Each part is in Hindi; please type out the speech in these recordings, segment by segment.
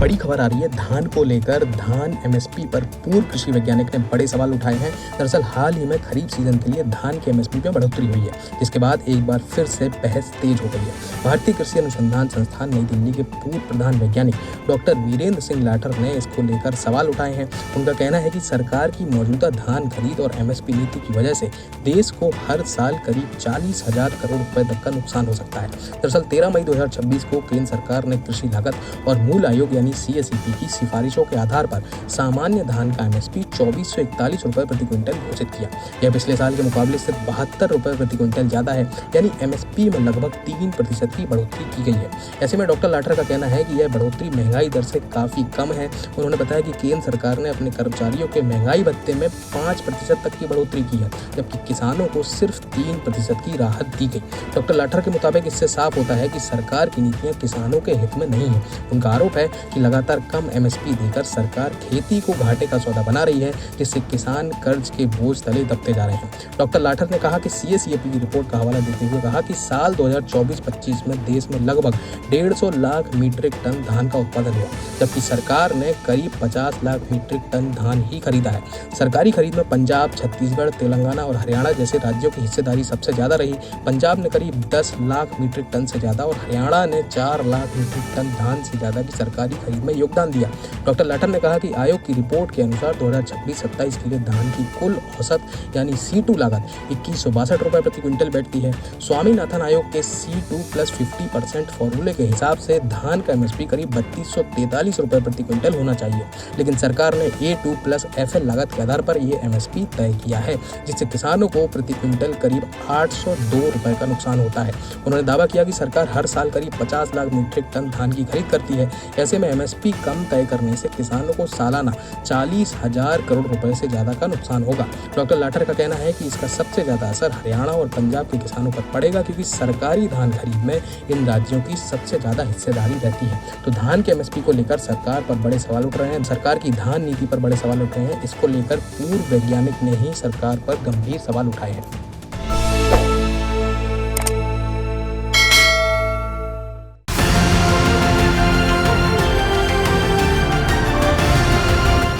बड़ी खबर आ रही है धान को लेकर। धान एमएसपी पर पूर्व कृषि वैज्ञानिक ने बड़े सवाल उठाए हैं। दरअसल हाल ही में खरीफ सीजन के लिए धान के एमएसपी में बढ़ोतरी हुई है, जिसके बाद एक बार फिर से बहस तेज हो गई है। भारतीय कृषि अनुसंधान संस्थान नई दिल्ली के पूर्व प्रधान वैज्ञानिक डॉक्टर वीरेंद्र सिंह लाठर ने इसको लेकर सवाल उठाए हैं। उनका कहना है कि सरकार की मौजूदा धान खरीद और एमएसपी नीति की वजह से देश को हर साल करीब 40,000 करोड़ रुपए तक का नुकसान हो सकता है। दरअसल 13 मई 2026 को केंद्र सरकार ने कृषि लागत और मूल आयोग यानी CACP की सिफारिशों के आधार पर सामान्य धान का एमएसपी 2441 रुपए प्रति क्विंटल घोषित किया। यह पिछले साल के मुकाबले सिर्फ 72 रुपए प्रति क्विंटल ज्यादा है, यानी एमएसपी में लगभग 3% की बढ़ोतरी की गई है। ऐसे में डॉक्टर लाठर का कहना है कि यह बढ़ोतरी महंगाई दर से काफी कम है। उन्होंने बताया कि केंद्र सरकार ने अपने कर्मचारियों के महंगाई भत्ते में 5% तक की बढ़ोतरी की है, जबकि किसानों को सिर्फ 3% की राहत दी गई। डॉक्टर लाठर के मुताबिक इससे साफ होता है कि सरकार की नीतियां किसानों के हित में नहीं है। उनका आरोप है कि लगातार कम एमएसपी देकर सरकार खेती को घाटे का सौदा बना रही है, जिससे किसान कर्ज के बोझ तले दबते जा रहे हैं। डॉक्टर लाठर ने कहा कि CACP की रिपोर्ट का हवाला देते हुए कहा कि साल 2024-25 में देश में लगभग 150 लाख मीट्रिक टन धान का उत्पादन हुआ, जबकि सरकार ने करीब 50 लाख मीट्रिक टन धान ही खरीदा है। सरकारी खरीद में पंजाब, छत्तीसगढ़, तेलंगाना और हरियाणा जैसे राज्यों की हिस्सेदारी सबसे ज्यादा रही। पंजाब ने करीब 10 लाख मीट्रिक टन से ज्यादा और हरियाणा ने 4 लाख मीट्रिक टन धान से ज्यादा की सरकारी खरीद में योगदान दिया। डॉक्टर लाठर ने कहा कि आयोग की रिपोर्ट के अनुसार 2026-27 के लिए धान की कुल औसत यानी C2 लागत 2162 रुपए प्रति क्विंटल बैठती है। स्वामीनाथन आयोग के C2 + 50% फॉर्मूले के हिसाब से धान का एमएसपी करीब 3243 रुपए प्रति क्विंटल होना चाहिए, लेकिन सरकार ने A2 + FL लागत के आधार पर ये एमएसपी तय किया है, जिससे किसानों को प्रति क्विंटल करीब 802 रुपए का नुकसान होता है। उन्होंने दावा किया कि सरकार हर साल करीब 50 लाख मीट्रिक टन धान की खरीद करती है। ऐसे में एमएसपी कम तय करने से किसानों को सालाना 40,000 करोड़ रुपए से ज्यादा का नुकसान होगा। डॉक्टर लाठर का कहना है कि इसका सबसे ज्यादा असर हरियाणा और पंजाब के किसानों पर पड़ेगा, क्योंकि सरकारी धान खरीद में इन राज्यों की सबसे ज्यादा हिस्सेदारी रहती है। तो धान के एमएसपी को लेकर सरकार पर बड़े सवाल उठ रहे हैं। सरकार की धान नीति पर बड़े सवाल उठ रहे हैं। इसको लेकर पूर्व वैज्ञानिक ने ही सरकार पर गंभीर सवाल उठाए हैं।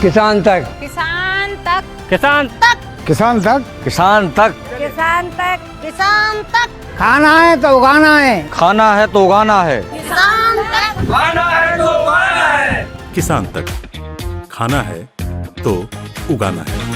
किसान तक, किसान तक, किसान तक, किसान तक, किसान तक, किसान तक, किसान तक, खाना है तो उगाना है, खाना है तो उगाना है, किसान तक, खाना है तो उगाना है, किसान तक, खाना है तो उगाना है।